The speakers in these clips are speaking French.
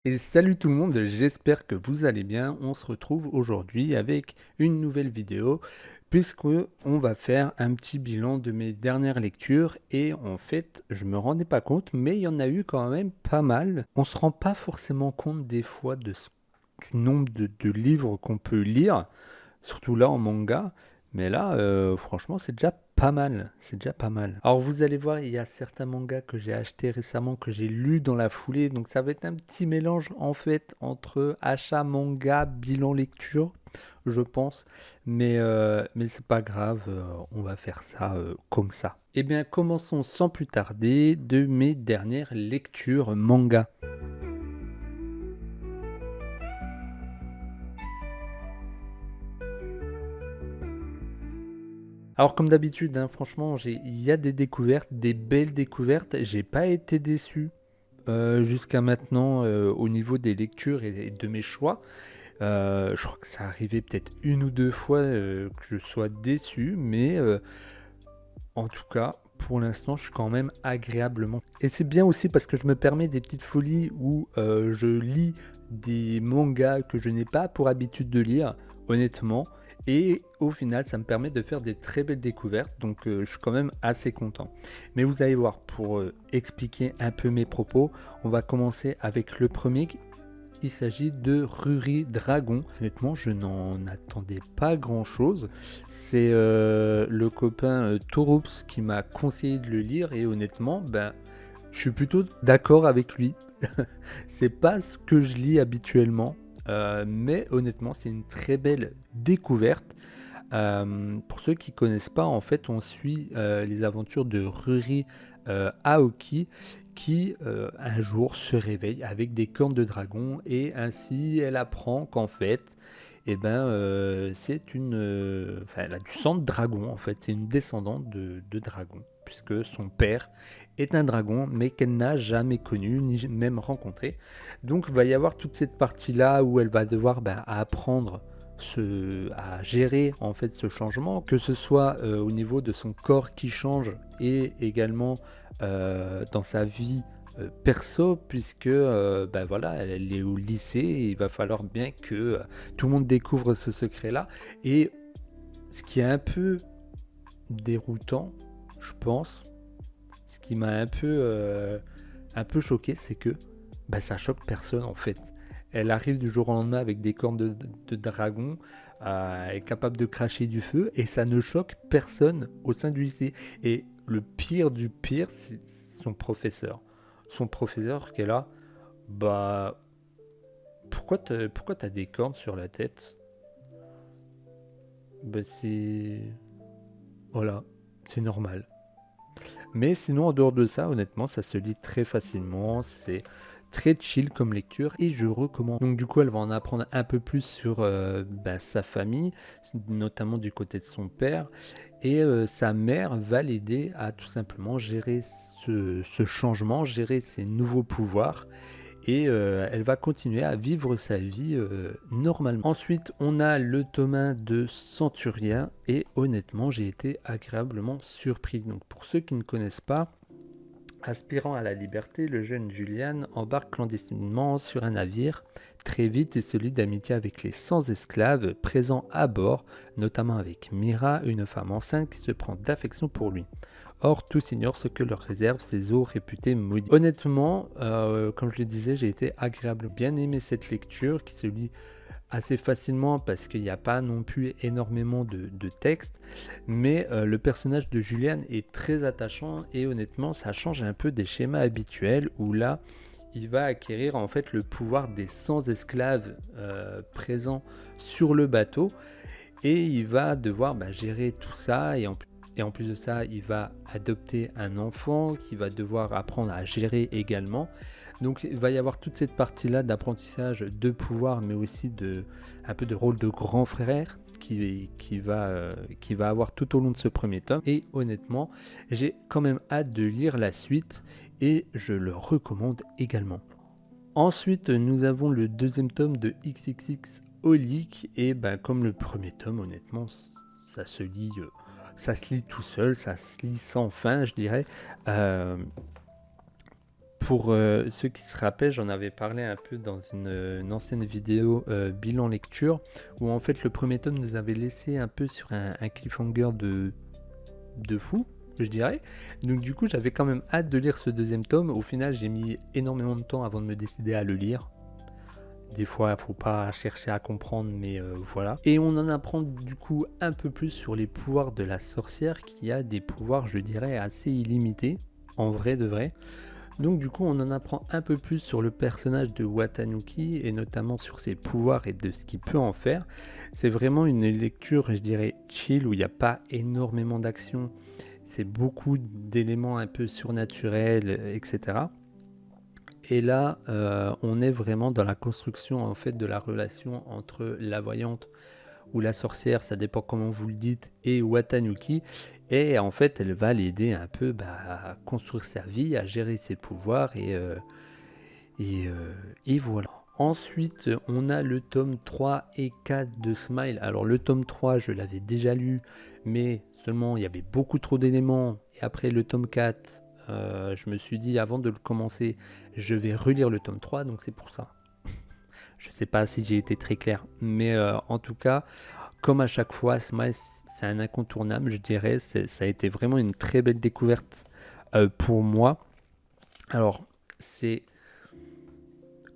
Et salut tout le monde, j'espère que vous allez bien. On se retrouve aujourd'hui avec une nouvelle vidéo puisque on va faire un petit bilan de mes dernières lectures et en fait, je me rendais pas compte, mais il y en a eu quand même pas mal. On se rend pas forcément compte des fois du nombre de livres qu'on peut lire, surtout là en manga. Mais là, franchement, c'est déjà pas mal. C'est déjà pas mal. Alors vous allez voir, il y a certains mangas que j'ai achetés récemment, que j'ai lus dans la foulée. Donc ça va être un petit mélange en fait entre achat manga, bilan lecture, je pense. Mais c'est pas grave, on va faire ça comme ça. Eh bien, commençons sans plus tarder de mes dernières lectures manga. Alors comme d'habitude, hein, franchement, il y a des découvertes, des belles découvertes. J'ai pas été déçu jusqu'à maintenant au niveau des lectures et de mes choix. Je crois que ça arrivait peut-être une ou deux fois que je sois déçu, mais en tout cas, pour l'instant, je suis quand même agréablement. Et c'est bien aussi parce que je me permets des petites folies où je lis des mangas que je n'ai pas pour habitude de lire, honnêtement. Et au final, ça me permet de faire des très belles découvertes, donc je suis quand même assez content. Mais vous allez voir, pour expliquer un peu mes propos, on va commencer avec le premier. Il s'agit de Ruri Dragon. Honnêtement, je n'en attendais pas grand-chose. C'est le copain Touroups qui m'a conseillé de le lire et honnêtement, ben, je suis plutôt d'accord avec lui. C'est pas ce que je lis habituellement, mais honnêtement, c'est une très belle découverte. Pour ceux qui connaissent pas, en fait, on suit les aventures de Ruri Aoki qui un jour se réveille avec des cornes de dragon et ainsi elle apprend qu'en fait, c'est une, enfin, elle a du sang de dragon en fait, c'est une descendante de dragon puisque son père est un dragon mais qu'elle n'a jamais connu ni même rencontré. Donc il va y avoir toute cette partie là où elle va devoir apprendre à gérer en fait ce changement, que ce soit au niveau de son corps qui change et également dans sa vie perso, puisque voilà, elle est au lycée et il va falloir bien que tout le monde découvre ce secret-là. Et ce qui est un peu déroutant, je pense, ce qui m'a un peu choqué, c'est que ça choque personne en fait. Elle arrive du jour au lendemain avec des cornes de dragon, elle est capable de cracher du feu et ça ne choque personne au sein du lycée. Et le pire du pire, c'est son professeur. Son professeur qui est là, bah pourquoi t'as des cornes sur la tête? Bah c'est... Voilà, c'est normal. Mais sinon, en dehors de ça, honnêtement, ça se lit très facilement. C'est très chill comme lecture et je recommande. Donc du coup, elle va en apprendre un peu plus sur sa famille, notamment du côté de son père. Et sa mère va l'aider à tout simplement gérer ce changement, gérer ses nouveaux pouvoirs et elle va continuer à vivre sa vie normalement. Ensuite, on a le tome 1 de Centurien et honnêtement, j'ai été agréablement surpris. Donc pour ceux qui ne connaissent pas, aspirant à la liberté, le jeune Julian embarque clandestinement sur un navire. Très vite, il se lie d'amitié avec les 100 esclaves présents à bord, notamment avec Mira, une femme enceinte qui se prend d'affection pour lui. Or, tous ignorent ce que leur réservent ces eaux réputées maudites. Honnêtement, comme je le disais, j'ai été agréable, bien aimé cette lecture qui se lit assez facilement parce qu'il n'y a pas non plus énormément de texte, mais le personnage de Julian est très attachant et honnêtement ça change un peu des schémas habituels où là il va acquérir en fait le pouvoir des 100 esclaves présents sur le bateau et il va devoir gérer tout ça et en plus de ça, il va adopter un enfant qui va devoir apprendre à gérer également. Donc il va y avoir toute cette partie-là d'apprentissage de pouvoir, mais aussi un peu de rôle de grand frère qui va avoir tout au long de ce premier tome. Et honnêtement, j'ai quand même hâte de lire la suite et je le recommande également. Ensuite, nous avons le deuxième tome de XXX Holic et comme le premier tome, honnêtement, ça se lit tout seul, ça se lit sans fin, je dirais. Euh, Pour ceux qui se rappellent, j'en avais parlé un peu dans une ancienne vidéo bilan lecture, où en fait le premier tome nous avait laissé un peu sur un cliffhanger de fou, je dirais. Donc du coup j'avais quand même hâte de lire ce deuxième tome. Au final j'ai mis énormément de temps avant de me décider à le lire. Des fois, il faut pas chercher à comprendre, mais voilà. Et on en apprend du coup un peu plus sur les pouvoirs de la sorcière, qui a des pouvoirs, je dirais, assez illimités, en vrai de vrai. Donc du coup, on en apprend un peu plus sur le personnage de Watanuki, et notamment sur ses pouvoirs et de ce qu'il peut en faire. C'est vraiment une lecture, je dirais, chill, où il n'y a pas énormément d'action. C'est beaucoup d'éléments un peu surnaturels, etc. Et là, on est vraiment dans la construction en fait de la relation entre la voyante ou la sorcière, ça dépend comment vous le dites, et Watanuki. Et en fait, elle va l'aider un peu à construire sa vie, à gérer ses pouvoirs, et voilà. Ensuite, on a le tome 3 et 4 de Smile. Alors le tome 3, je l'avais déjà lu, mais seulement il y avait beaucoup trop d'éléments. Et après le tome 4, je me suis dit avant de le commencer, je vais relire le tome 3, donc c'est pour ça. Je sais pas si j'ai été très clair, mais en tout cas, comme à chaque fois, Smile, c'est un incontournable, je dirais. Ça a été vraiment une très belle découverte pour moi. Alors, c'est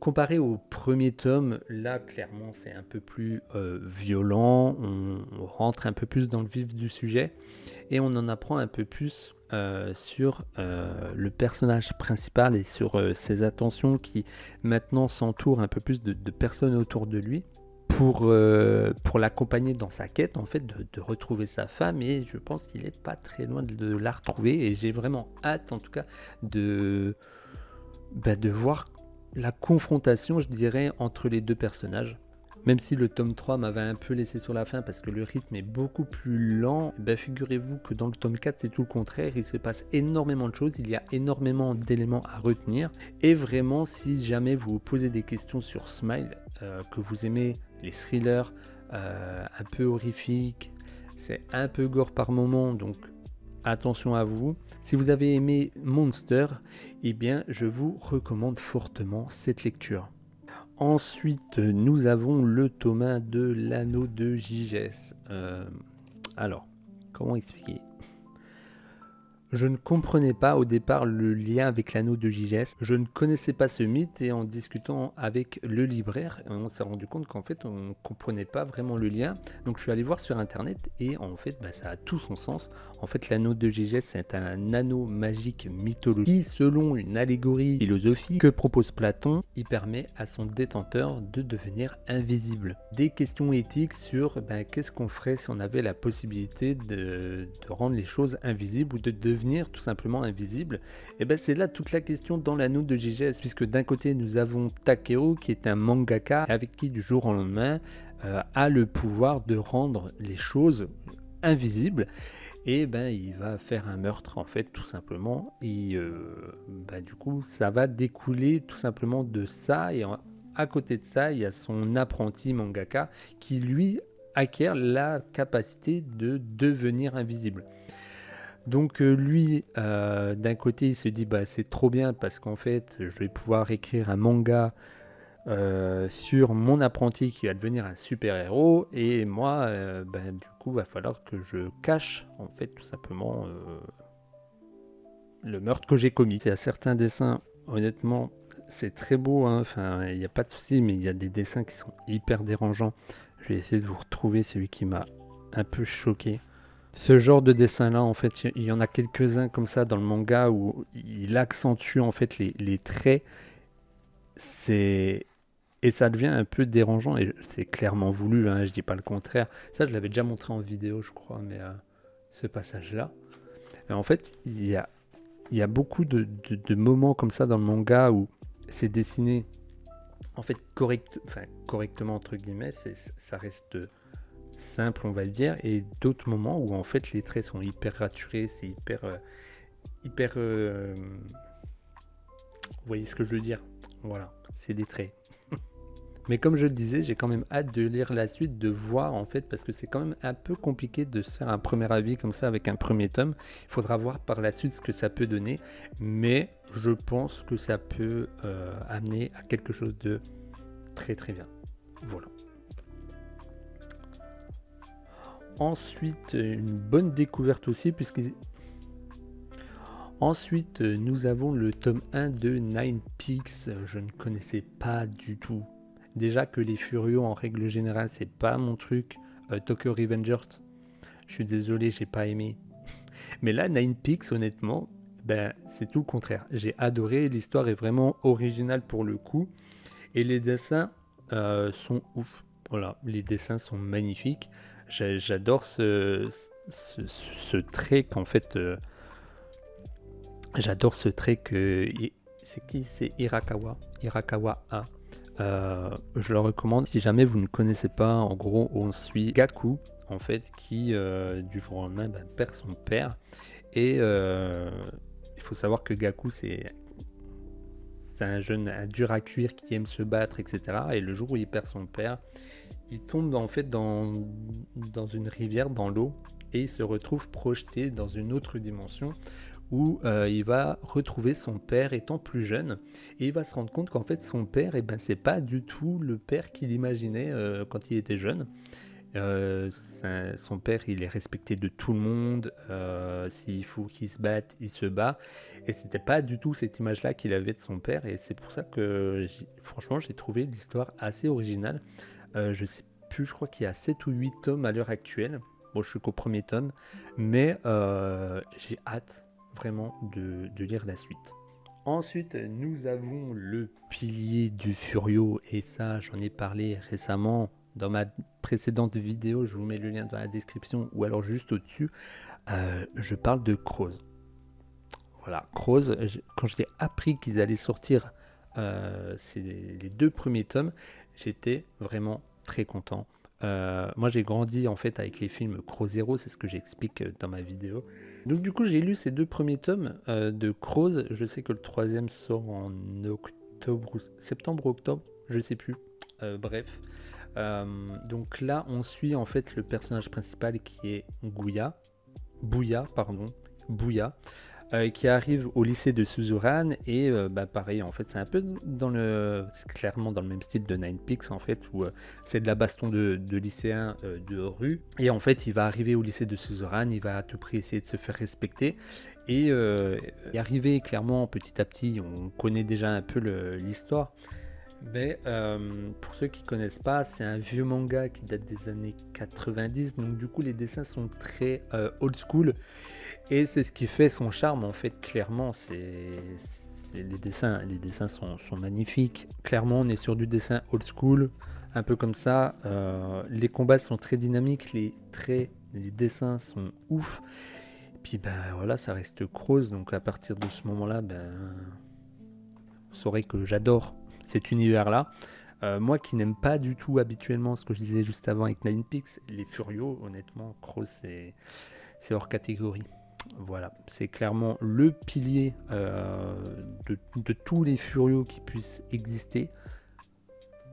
comparé au premier tome, là, clairement, c'est un peu plus violent. On rentre un peu plus dans le vif du sujet et on en apprend un peu plus sur le personnage principal et sur ses attentions qui maintenant s'entourent un peu plus de personnes autour de lui pour l'accompagner dans sa quête en fait de retrouver sa femme, et je pense qu'il est pas très loin de la retrouver, et j'ai vraiment hâte en tout cas de voir la confrontation, je dirais, entre les deux personnages. Même si le tome 3 m'avait un peu laissé sur la fin parce que le rythme est beaucoup plus lent, figurez-vous que dans le tome 4 c'est tout le contraire, il se passe énormément de choses, il y a énormément d'éléments à retenir. Et vraiment, si jamais vous vous posez des questions sur Smile, que vous aimez les thrillers un peu horrifiques, c'est un peu gore par moment, donc attention à vous. Si vous avez aimé Monster, eh bien je vous recommande fortement cette lecture. Ensuite, nous avons le tome 1 de l'anneau de Gigès. Alors, comment expliquer ? Je ne comprenais pas au départ le lien avec l'anneau de Gigès. Je ne connaissais pas ce mythe, et en discutant avec le libraire, on s'est rendu compte qu'en fait on ne comprenait pas vraiment le lien. Donc je suis allé voir sur internet et en fait ça a tout son sens. En fait, l'anneau de Gigès, c'est un anneau magique mythologique qui, selon une allégorie philosophique que propose Platon, il permet à son détenteur de devenir invisible. Des questions éthiques sur qu'est-ce qu'on ferait si on avait la possibilité de rendre les choses invisibles ou de devenir tout simplement invisible. Et c'est là toute la question dans l'anneau de Gigès, puisque d'un côté nous avons Takeru qui est un mangaka avec qui du jour au lendemain a le pouvoir de rendre les choses invisibles, et il va faire un meurtre en fait tout simplement, et du coup ça va découler tout simplement de ça. Et à côté de ça, il y a son apprenti mangaka qui lui acquiert la capacité de devenir invisible. Donc lui, d'un côté, il se dit c'est trop bien parce qu'en fait, je vais pouvoir écrire un manga sur mon apprenti qui va devenir un super-héros, et moi, du coup, va falloir que je cache, en fait, tout simplement, le meurtre que j'ai commis. Il y a certains dessins, honnêtement, c'est très beau, hein. Enfin, il n'y a pas de souci, mais il y a des dessins qui sont hyper dérangeants. Je vais essayer de vous retrouver celui qui m'a un peu choqué. Ce genre de dessin-là, en fait, il y en a quelques-uns comme ça dans le manga où il accentue en fait les traits. Et ça devient un peu dérangeant, et c'est clairement voulu, hein, je dis pas le contraire. Ça, je l'avais déjà montré en vidéo, je crois, mais ce passage-là. Et en fait, il y a beaucoup de moments comme ça dans le manga où c'est dessiné en fait correctement entre guillemets, ça reste simple, on va le dire, et d'autres moments où en fait les traits sont hyper raturés, c'est hyper vous voyez ce que je veux dire, voilà, c'est des traits. Mais comme je le disais, j'ai quand même hâte de lire la suite, de voir en fait, parce que c'est quand même un peu compliqué de se faire un premier avis comme ça avec un premier tome. Il faudra voir par la suite ce que ça peut donner, mais je pense que ça peut amener à quelque chose de très très bien. Voilà. Ensuite, une bonne découverte aussi, puisque ensuite nous avons le tome 1 de Nine Peaks. Je ne connaissais pas du tout. Déjà que les Furios en règle générale c'est pas mon truc. Tokyo Revengers, je suis désolé, j'ai pas aimé. Mais là, Nine Peaks, honnêtement, c'est tout le contraire. J'ai adoré, l'histoire est vraiment originale pour le coup. Et les dessins sont ouf. Voilà, les dessins sont magnifiques. J'adore ce trait qu'en fait... j'adore ce trait que... C'est qui? C'est Hirakawa. Hirakawa A. Je le recommande si jamais vous ne connaissez pas. En gros, on suit Gaku, en fait, qui du jour au lendemain perd son père. Et il faut savoir que Gaku, c'est un jeune dur à cuire qui aime se battre, etc. Et le jour où il perd son père, il tombe en fait dans une rivière, dans l'eau, et il se retrouve projeté dans une autre dimension où il va retrouver son père étant plus jeune, et il va se rendre compte qu'en fait son père, c'est pas du tout le père qu'il imaginait quand il était jeune. Son père, il est respecté de tout le monde. S'il faut qu'il se batte, il se bat. Et c'était pas du tout cette image-là qu'il avait de son père. Et c'est pour ça que, franchement, j'ai trouvé l'histoire assez originale. Je sais plus, je crois qu'il y a 7 ou 8 tomes à l'heure actuelle. Bon, je suis qu'au premier tome. Mais j'ai hâte vraiment de lire la suite. Ensuite, nous avons le pilier du Furio. Et ça, j'en ai parlé récemment dans ma précédente vidéo, je vous mets le lien dans la description ou alors juste au-dessus. Je parle de Crows. Voilà, Crows, quand j'ai appris qu'ils allaient sortir les 2 premiers tomes, j'étais vraiment très content. Moi j'ai grandi en fait avec les films Crow Zero, c'est ce que j'explique dans ma vidéo. Donc du coup j'ai lu ces 2 premiers tomes de Crows. Je sais que le 3e sort en septembre-octobre, je sais plus. Bref. Donc là on suit en fait le personnage principal qui est Bouya, qui arrive au lycée de Suzuran. Et pareil en fait c'est un peu c'est clairement dans le même style de Nine Peaks en fait, où c'est de la baston de lycéens de rue. Et en fait il va arriver au lycée de Suzuran, il va à tout prix essayer de se faire respecter. Et y arriver clairement petit à petit, on connaît déjà un peu l'histoire. Mais pour ceux qui ne connaissent pas, c'est un vieux manga qui date des années 90, donc du coup les dessins sont très old school, et c'est ce qui fait son charme en fait. Clairement, les dessins sont magnifiques. Clairement, on est sur du dessin old school, un peu comme ça. Les combats sont très dynamiques, les dessins sont ouf. Et puis voilà, ça reste Crows, donc à partir de ce moment-là, vous saurez que j'adore cet univers-là. Moi qui n'aime pas du tout habituellement ce que je disais juste avant avec Nine Peaks, les Furios, honnêtement, Crows c'est hors catégorie. Voilà, c'est clairement le pilier de tous les Furios qui puissent exister.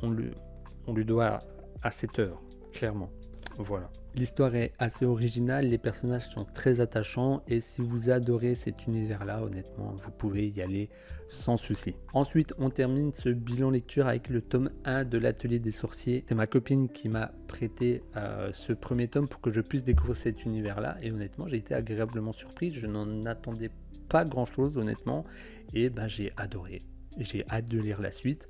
On lui doit à cette heure, clairement. Voilà. L'histoire est assez originale, les personnages sont très attachants, et si vous adorez cet univers-là, honnêtement, vous pouvez y aller sans souci. Ensuite, on termine ce bilan lecture avec le tome 1 de l'Atelier des Sorciers. C'est ma copine qui m'a prêté ce premier tome pour que je puisse découvrir cet univers-là, et honnêtement, j'ai été agréablement surpris. Je n'en attendais pas grand-chose, honnêtement, et j'ai adoré. J'ai hâte de lire la suite.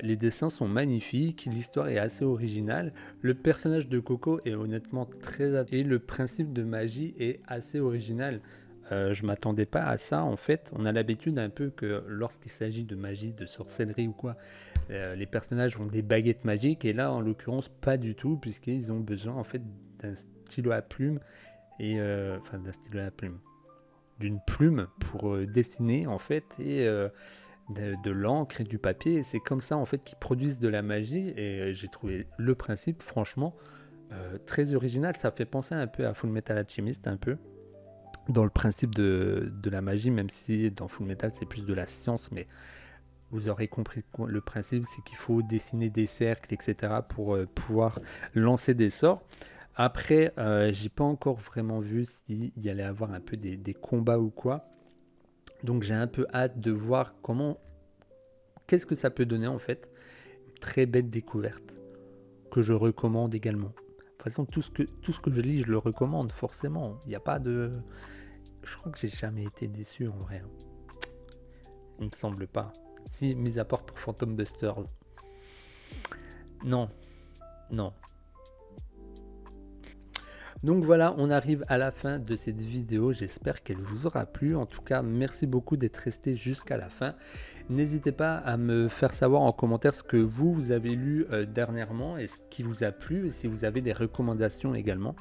Les dessins sont magnifiques, l'histoire est assez originale, le personnage de Coco est honnêtement et le principe de magie est assez original. Je m'attendais pas à ça en fait. On a l'habitude un peu que lorsqu'il s'agit de magie, de sorcellerie ou quoi, les personnages ont des baguettes magiques, et là en l'occurrence pas du tout, puisqu'ils ont besoin en fait d'un stylo à plume d'une plume pour dessiner en fait, et de l'encre et du papier. C'est comme ça en fait qu'ils produisent de la magie, et j'ai trouvé le principe franchement très original. Ça fait penser un peu à Fullmetal Alchemist, un peu dans le principe de la magie, même si dans Fullmetal c'est plus de la science, mais vous aurez compris le principe, c'est qu'il faut dessiner des cercles, etc. pour pouvoir lancer des sorts. Après, j'ai pas encore vraiment vu s'il y allait avoir un peu des combats ou quoi. Donc j'ai un peu hâte de voir qu'est-ce que ça peut donner en fait. Très belle découverte que je recommande également. De toute façon, tout ce que je lis, je le recommande forcément. Il n'y a pas de... Je crois que j'ai jamais été déçu en vrai. Il me semble pas. Si, mis à part pour Phantom Busters. Non, non. Donc voilà, on arrive à la fin de cette vidéo. J'espère qu'elle vous aura plu. En tout cas, merci beaucoup d'être resté jusqu'à la fin. N'hésitez pas à me faire savoir en commentaire ce que vous avez lu dernièrement et ce qui vous a plu. Et si vous avez des recommandations également,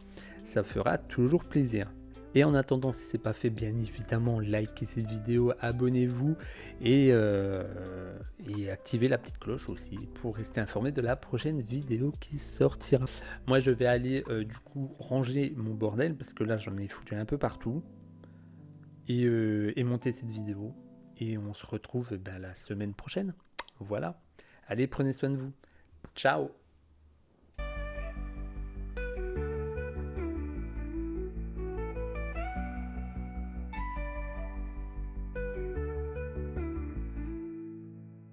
ça fera toujours plaisir. Et en attendant, si ce n'est pas fait, bien évidemment, likez cette vidéo, abonnez-vous et activez la petite cloche aussi pour rester informé de la prochaine vidéo qui sortira. Moi, je vais aller du coup ranger mon bordel parce que là, j'en ai foutu un peu partout et monter cette vidéo. Et on se retrouve la semaine prochaine. Voilà. Allez, prenez soin de vous. Ciao!